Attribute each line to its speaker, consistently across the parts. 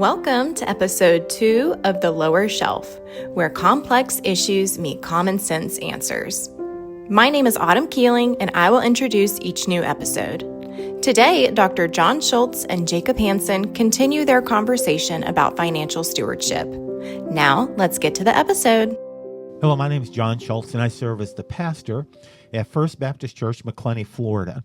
Speaker 1: Welcome to episode 2 of The Lower Shelf, where complex issues meet common sense answers. My name is Autumn Keeling, and I will introduce each new episode. Today, Dr. John Shultz and Jacob Hanson continue their conversation about financial stewardship. Now, let's get to the episode.
Speaker 2: Hello, my name is John Shultz, and I serve as the pastor at First Baptist Church, Macclenny, Florida.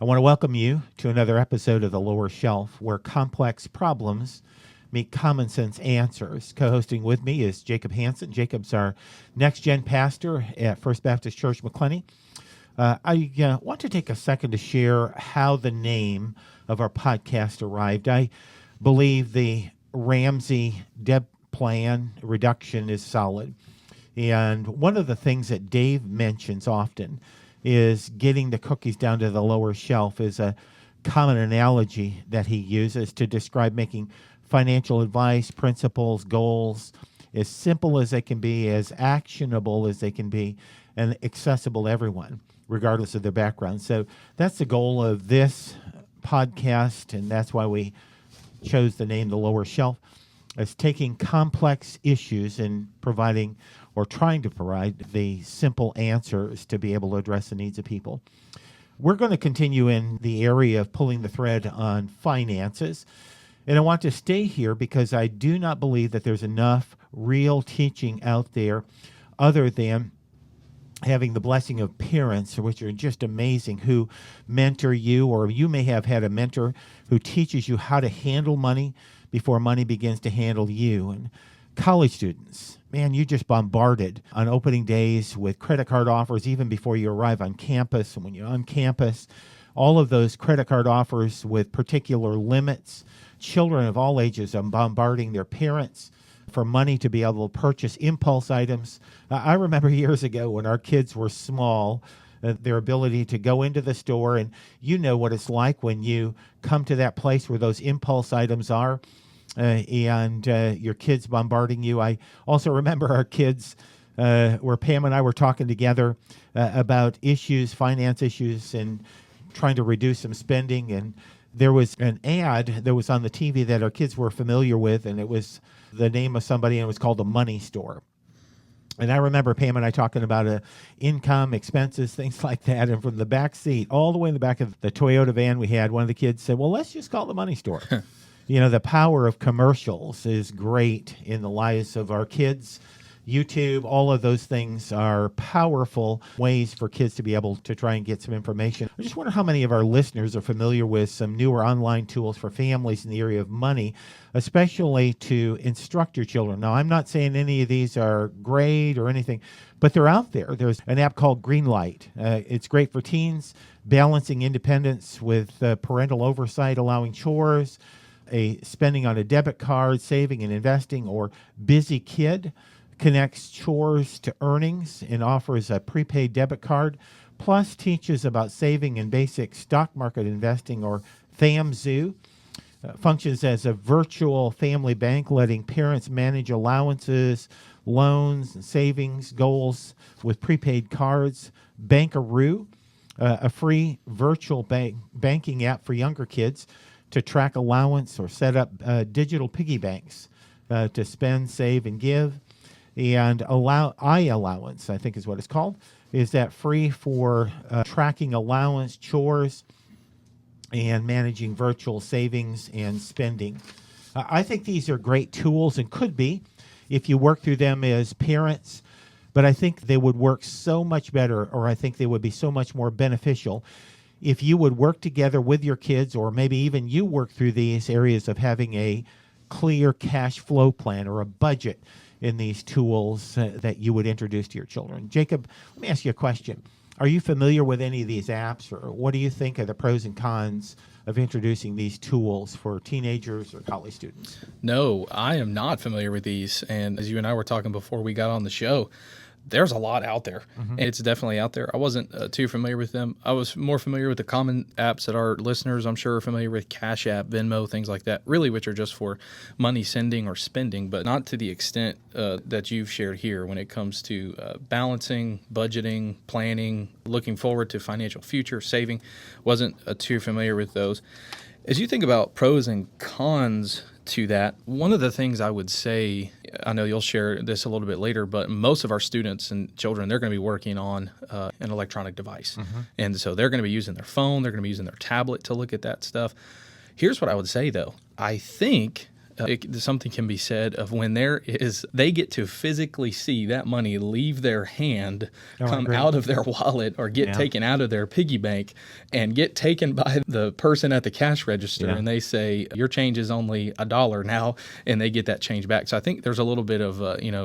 Speaker 2: I want to welcome you to another episode of The Lower Shelf, where complex problems meet common sense answers. Co-hosting with me is Jacob Hanson. Jacob's our next-gen pastor at First Baptist Church, Macclenny. I want to take a second to share how the name of our podcast arrived. I believe the Ramsey-Deb plan reduction is solid. And one of the things that Dave mentions often is getting the cookies down to the lower shelf is a common analogy that he uses to describe making financial advice, principles, goals as simple as they can be, as actionable as they can be, and accessible to everyone, regardless of their background. So that's the goal of this podcast, and that's why we chose the name The Lower Shelf, as taking complex issues and providing or trying to provide the simple answers to be able to address the needs of people. We're going to continue in the area of pulling the thread on finances. And I want to stay here because I do not believe that there's enough real teaching out there other than having the blessing of parents, which are just amazing, who mentor you, or you may have had a mentor who teaches you how to handle money before money begins to handle you. And college students, man, you just bombarded on opening days with credit card offers even before you arrive on campus. And when you're on campus, all of those credit card offers with particular limits. Children of all ages are bombarding their parents for money to be able to purchase impulse items. I remember years ago when our kids were small, their ability to go into the store, and you know what it's like when you come to that place where those impulse items are, and your kids bombarding you. I also remember our kids where Pam and I were talking together about issues, finance issues, and trying to reduce some spending, and there was an ad that was on the TV that our kids were familiar with, and it was the name of somebody, and it was called the Money Store. And I remember Pam and I talking about income, expenses, things like that, and from the back seat, all the way in the back of the Toyota van we had, one of the kids said, well, let's just call it the Money Store. You know, the power of commercials is great in the lives of our kids. YouTube, all of those things are powerful ways for kids to be able to try and get some information. I just wonder how many of our listeners are familiar with some newer online tools for families in the area of money, especially to instruct your children. Now, I'm not saying any of these are great or anything, but they're out there. There's an app called Greenlight. It's great for teens, balancing independence with parental oversight, allowing chores, spending on a debit card, saving and investing, or Busy Kid connects chores to earnings and offers a prepaid debit card, plus teaches about saving and basic stock market investing, or FamZoo. Functions as a virtual family bank, letting parents manage allowances, loans, and savings goals with prepaid cards. Bankaroo, a free virtual banking app for younger kids to track allowance or set up digital piggy banks to spend, save, and give. And iAllowance, I think is what it's called, is that free for tracking allowance, chores, and managing virtual savings and spending. I think these are great tools and could be if you work through them as parents, but I think they would work so much better, or I think they would be so much more beneficial if you would work together with your kids, or maybe even you work through these areas of having a clear cash flow plan or a budget in these tools that you would introduce to your children. Jacob, let me ask you a question. Are you familiar with any of these apps, or what do you think are the pros and cons of introducing these tools for teenagers or college students?
Speaker 3: No, I am not familiar with these. And as you and I were talking before we got on the show, there's a lot out there. Mm-hmm. It's definitely out there. I wasn't too familiar with them. I was more familiar with the common apps that our listeners, I'm sure, are familiar with: Cash App, Venmo, things like that, really, which are just for money sending or spending, but not to the extent that you've shared here when it comes to balancing, budgeting, planning, looking forward to financial future, saving. Wasn't too familiar with those. As you think about pros and cons to that, one of the things I would say, I know you'll share this a little bit later, but most of our students and children, they're going to be working on an electronic device. And so they're going to be using their phone, they're going to be using their tablet to look at that stuff. Here's what I would say, though. I think something can be said of when they get to physically see that money leave their hand, come out of their wallet, or get taken out of their piggy bank and get taken by the person at the cash register, and they say, your change is only $1 now, and they get that change back. So I think there's a little bit of,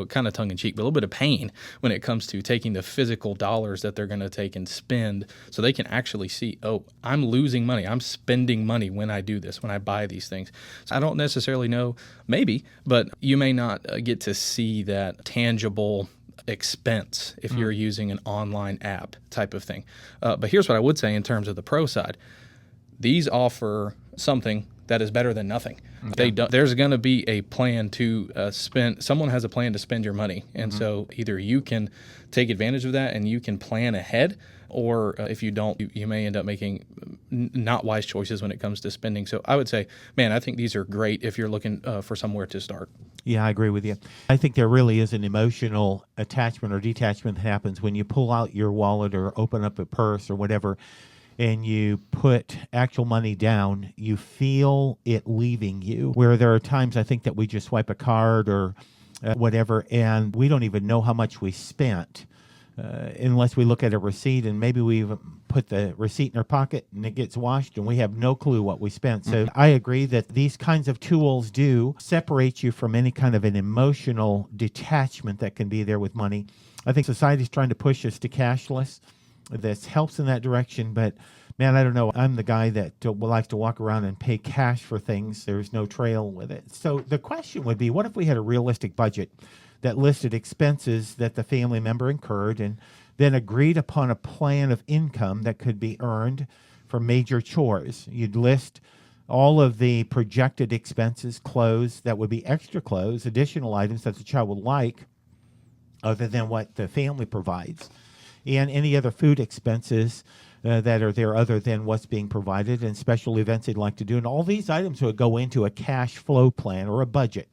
Speaker 3: kind of tongue in cheek, but a little bit of pain when it comes to taking the physical dollars that they're going to take and spend, so they can actually see, oh, I'm losing money. I'm spending money when I do this, when I buy these things. So I don't necessarily know, maybe, but you may not get to see that tangible expense if you're using an online app type of thing. But here's what I would say in terms of the pro side. These offer something that is better than nothing. There's going to be a plan to spend. Someone has a plan to spend your money. And so either you can take advantage of that and you can plan ahead, or if you don't, you may end up making not wise choices when it comes to spending. So I would say, man, I think these are great if you're looking for somewhere to start.
Speaker 2: Yeah, I agree with you. I think there really is an emotional attachment or detachment that happens when you pull out your wallet or open up a purse or whatever, and you put actual money down. You feel it leaving you, where there are times I think that we just swipe a card or whatever, and we don't even know how much we spent. Unless we look at a receipt, and maybe we even put the receipt in our pocket and it gets washed and we have no clue what we spent. So I agree that these kinds of tools do separate you from any kind of an emotional detachment that can be there with money. I think society's trying to push us to cashless. This helps in that direction, but man, I don't know. I'm the guy that likes to walk around and pay cash for things. There's no trail with it. So the question would be, what if we had a realistic budget that listed expenses that the family member incurred and then agreed upon a plan of income that could be earned for major chores? You'd list all of the projected expenses, clothes that would be extra clothes, additional items that the child would like other than what the family provides, and any other food expenses that are there other than what's being provided, and special events they'd like to do. And all these items would go into a cash flow plan or a budget.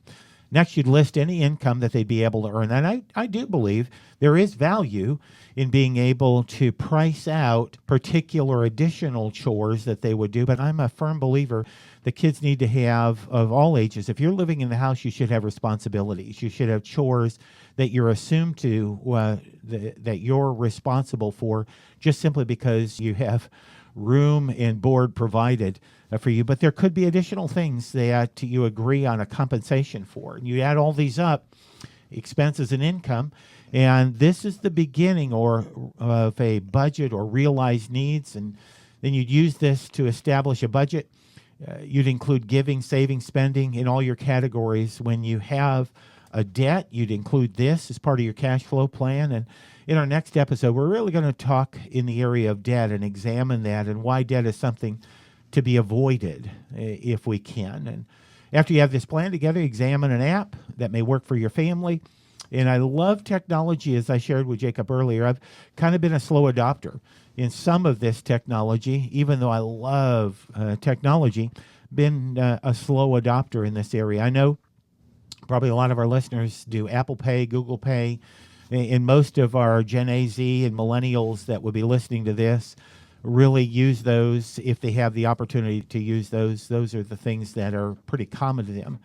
Speaker 2: Next, you'd list any income that they'd be able to earn. And I do believe there is value in being able to price out particular additional chores that they would do. But I'm a firm believer the kids need to have, of all ages, if you're living in the house, you should have responsibilities. You should have chores that you're assumed to, that you're responsible for, just simply because you have room and board provided for you. But there could be additional things that you agree on a compensation for. And you add all these up, expenses and income, and this is the beginning of a budget or realized needs. And then you'd use this to establish a budget. You'd include giving, saving, spending in all your categories. When you have a debt, you'd include this as part of your cash flow plan. And in our next episode, we're really going to talk in the area of debt and examine that and why debt is something to be avoided if we can. And after you have this plan together, examine an app that may work for your family. And I love technology, as I shared with Jacob earlier. I've kind of been a slow adopter in some of this technology, even though I love technology, been a slow adopter in this area. I know probably a lot of our listeners do Apple Pay, Google Pay, and most of our Gen A, Z, and millennials that would be listening to this really use those if they have the opportunity to use those. Those are the things that are pretty common to them.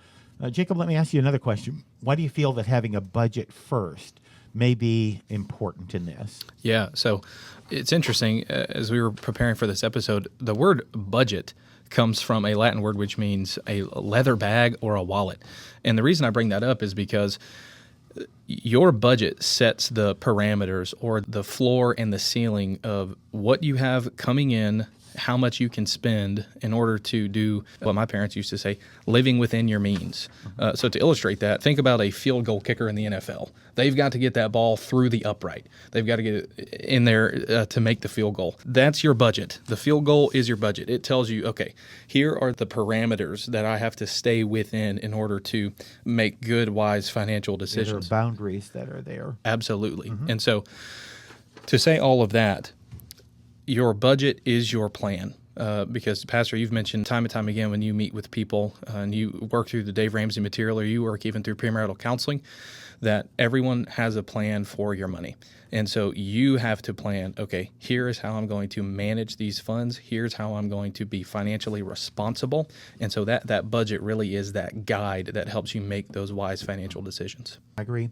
Speaker 2: Jacob, let me ask you another question. Why do you feel that having a budget first may be important in this?
Speaker 3: Yeah, so it's interesting. As we were preparing for this episode, the word budget comes from a Latin word which means a leather bag or a wallet. And the reason I bring that up is because your budget sets the parameters or the floor and the ceiling of what you have coming in, how much you can spend in order to do what my parents used to say, living within your means. So to illustrate that, think about a field goal kicker in the NFL. They've got to get that ball through the upright. They've got to get it in there to make the field goal. That's your budget. The field goal is your budget. It tells you, okay, here are the parameters that I have to stay within in order to make good, wise financial decisions.
Speaker 2: There are boundaries that are there.
Speaker 3: Absolutely. Mm-hmm. And so to say all of that, your budget is your plan. because Pastor, you've mentioned time and time again when you meet with people and you work through the Dave Ramsey material, or you work even through premarital counseling, that everyone has a plan for your money. And so you have to plan, okay, here is how I'm going to manage these funds. Here's how I'm going to be financially responsible. And so that budget really is that guide that helps you make those wise financial decisions.
Speaker 2: I agree.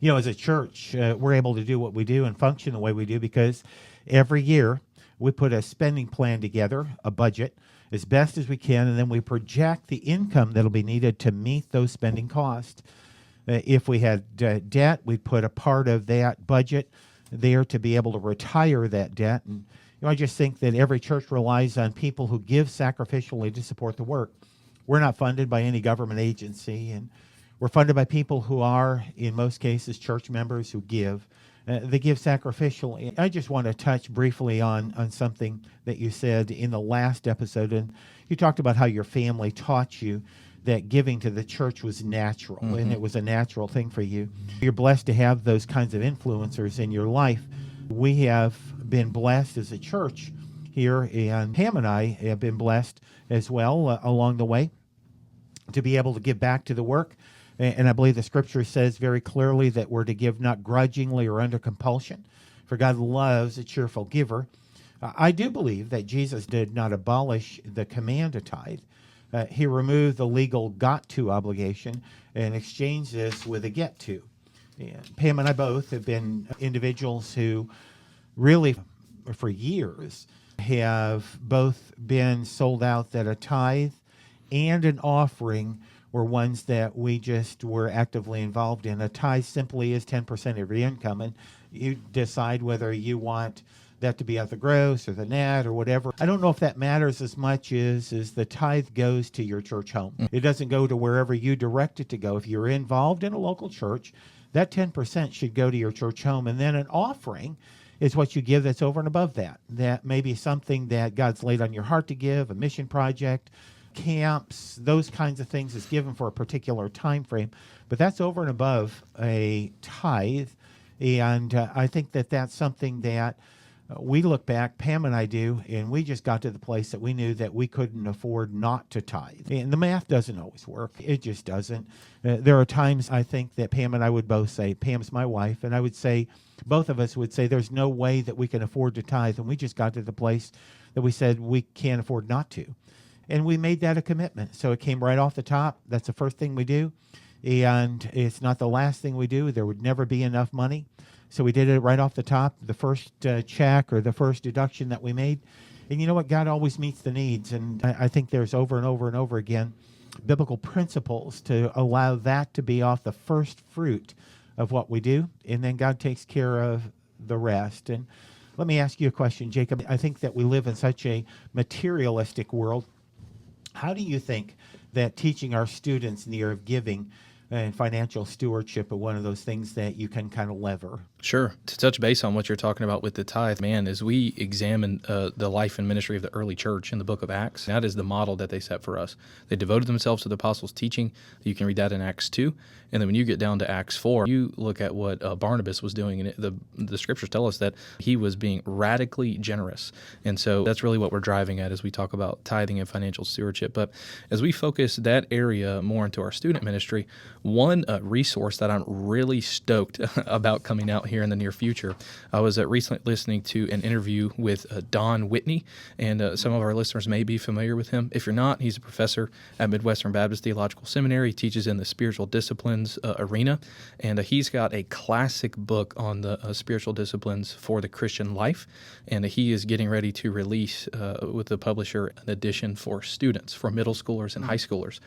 Speaker 2: As a church, we're able to do what we do and function the way we do because every year we put a spending plan together, a budget, as best as we can, and then we project the income that'll be needed to meet those spending costs. If we had debt, we'd put a part of that budget there to be able to retire that debt. And I just think that every church relies on people who give sacrificially to support the work. We're not funded by any government agency, and we're funded by people who are, in most cases, church members who give. They give sacrificially. I just want to touch briefly on something that you said in the last episode, and you talked about how your family taught you that giving to the church was natural, and it was a natural thing for you. You're blessed to have those kinds of influencers in your life. We have been blessed as a church here, and Pam and I have been blessed as well along the way to be able to give back to the work. And I believe the scripture says very clearly that we're to give not grudgingly or under compulsion, for God loves a cheerful giver. I do believe that Jesus did not abolish the command to tithe. He removed the legal got to obligation and exchanged this with a get to. And Pam and I both have been individuals who really, for years, have both been sold out that a tithe and an offering were ones that we just were actively involved in. A tithe simply is 10% of your income, and you decide whether you want that to be out the gross or the net or whatever. I don't know if that matters as much as the tithe goes to your church home. It doesn't go to wherever you direct it to go. If you're involved in a local church, that 10% should go to your church home. And then an offering is what you give that's over and above that. That may be something that God's laid on your heart to give, a mission project, camps, those kinds of things is given for a particular time frame. But that's over and above a tithe. And I think that that's something that we look back, Pam and I do, and we just got to the place that we knew that we couldn't afford not to tithe. And the math doesn't always work. It just doesn't. There are times I think that Pam and I would both say, Pam's my wife, and I would say, both of us would say, there's no way that we can afford to tithe. And we just got to the place that we said we can't afford not to. And we made that a commitment. So it came right off the top. That's the first thing we do. And it's not the last thing we do. There would never be enough money. So we did it right off the top, the first check or the first deduction that we made. And you know what? God always meets the needs. And I think there's over and over and over again biblical principles to allow that to be off the first fruit of what we do. And then God takes care of the rest. And let me ask you a question, Jacob. I think that we live in such a materialistic world. How do you think that teaching our students in the area of giving and financial stewardship are one of those things that you can kind of lever?
Speaker 3: Sure. To touch base on what you're talking about with the tithe, man, as we examine the life and ministry of the early church in the book of Acts, that is the model that they set for us. They devoted themselves to the apostles' teaching. You can read that in Acts 2. And then when you get down to Acts 4, you look at what Barnabas was doing. And the scriptures tell us that he was being radically generous. And so that's really what we're driving at as we talk about tithing and financial stewardship. But as we focus that area more into our student ministry, one resource that I'm really stoked about coming out here in the near future, I was recently listening to an interview with Don Whitney, and some of our listeners may be familiar with him. If you're not, he's a professor at Midwestern Baptist Theological Seminary. He teaches in the spiritual disciplines arena, and he's got a classic book on the spiritual disciplines for the Christian life, and he is getting ready to release with the publisher an edition for students, for middle schoolers and high schoolers.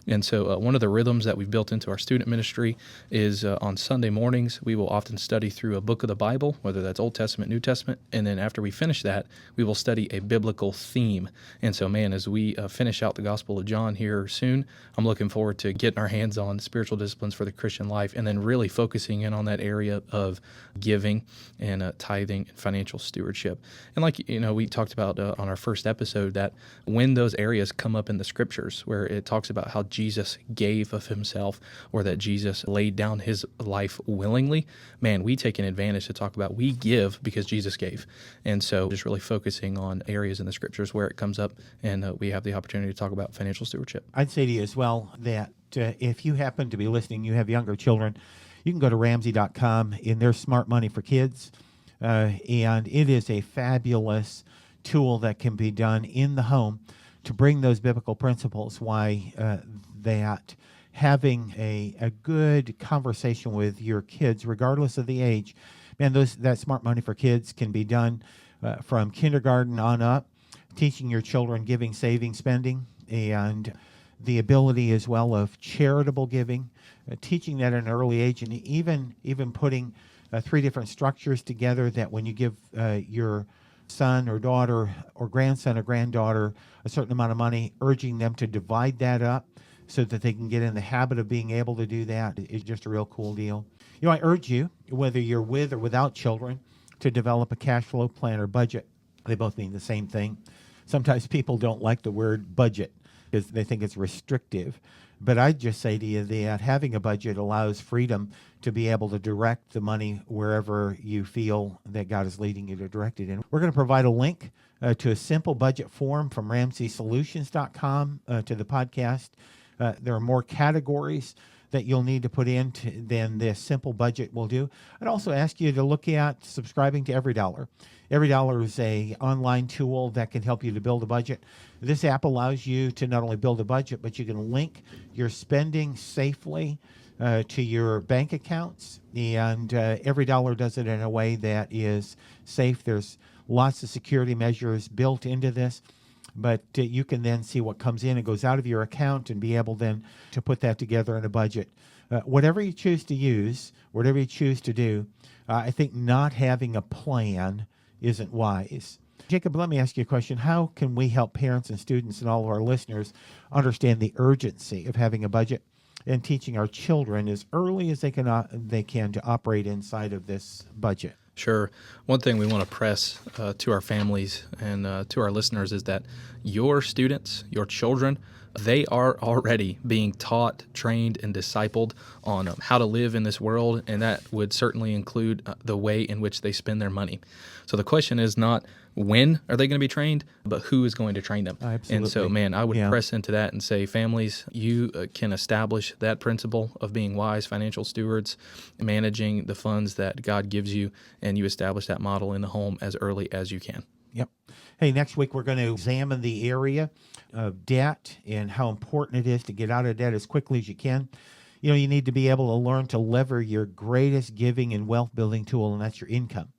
Speaker 3: And so one of the rhythms that we've built into our student ministry is on Sunday mornings, we will often study through a book of the Bible, whether that's Old Testament, New Testament, and then after we finish that, we will study a biblical theme. And so, man, as we finish out the Gospel of John here soon, I'm looking forward to getting our hands on spiritual disciplines for the Christian life and then really focusing in on that area of giving and tithing and financial stewardship. And like, we talked about on our first episode that when those areas come up in the scriptures where it talks about how Jesus gave of himself or that Jesus laid down his life willingly, man, we we take an advantage to talk about we give because Jesus gave. And so just really focusing on areas in the scriptures where it comes up, and we have the opportunity to talk about financial stewardship.
Speaker 2: I'd say to you as well that if you happen to be listening, you have younger children, you can go to Ramsey.com in their Smart Money for Kids, and it is a fabulous tool that can be done in the home to bring those biblical principles, why that having a good conversation with your kids, regardless of the age, man, that Smart Money for Kids can be done from kindergarten on up, teaching your children giving, saving, spending, and the ability as well of charitable giving, teaching that at an early age, and even putting 3 different structures together that when you give your son or daughter or grandson or granddaughter a certain amount of money, urging them to divide that up so that they can get in the habit of being able to do that is just a real cool deal. You know, I urge you, whether you're with or without children, to develop a cash flow plan or budget. They both mean the same thing. Sometimes people don't like the word budget because they think it's restrictive. But I'd just say to you that having a budget allows freedom to be able to direct the money wherever you feel that God is leading you to direct it in. We're going to provide a link to a simple budget form from RamseySolutions.com to the podcast. There are more categories that you'll need to put in than this simple budget will do. I'd also ask you to look at subscribing to Every Dollar. Every Dollar is an online tool that can help you to build a budget. This app allows you to not only build a budget, but you can link your spending safely to your bank accounts. And Every Dollar does it in a way that is safe. There's lots of security measures built into this. But you can then see what comes in and goes out of your account and be able then to put that together in a budget. Whatever you choose to use, whatever you choose to do, I think not having a plan isn't wise. Jacob, let me ask you a question. How can we help parents and students and all of our listeners understand the urgency of having a budget and teaching our children as early as they can to operate inside of this budget?
Speaker 3: Sure. One thing we want to press to our families and to our listeners is that your students, your children, they are already being taught, trained, and discipled on how to live in this world, and that would certainly include the way in which they spend their money. So the question is not when are they going to be trained, but who is going to train them.
Speaker 2: Absolutely.
Speaker 3: And so, man, I would press into that and say, families, you can establish that principle of being wise financial stewards, managing the funds that God gives you, and you establish that model in the home as early as you can.
Speaker 2: Yep. Hey, next week we're going to examine the area of debt and how important it is to get out of debt as quickly as you can. You know, you need to be able to learn to lever your greatest giving and wealth building tool, and that's your income.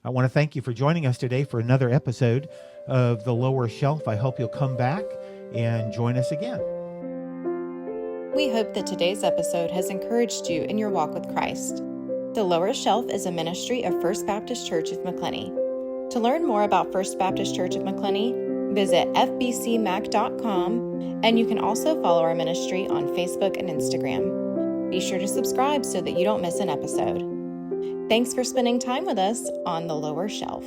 Speaker 2: I want to thank you for joining us today for another episode of The Lower Shelf. I hope you'll come back and join us again.
Speaker 1: We hope that today's episode has encouraged you in your walk with Christ. The Lower Shelf is a ministry of First Baptist Church of Macclenny. To learn more about First Baptist Church of Macclenny, visit fbcmac.com, and you can also follow our ministry on Facebook and Instagram. Be sure to subscribe so that you don't miss an episode. Thanks for spending time with us on The Lower Shelf.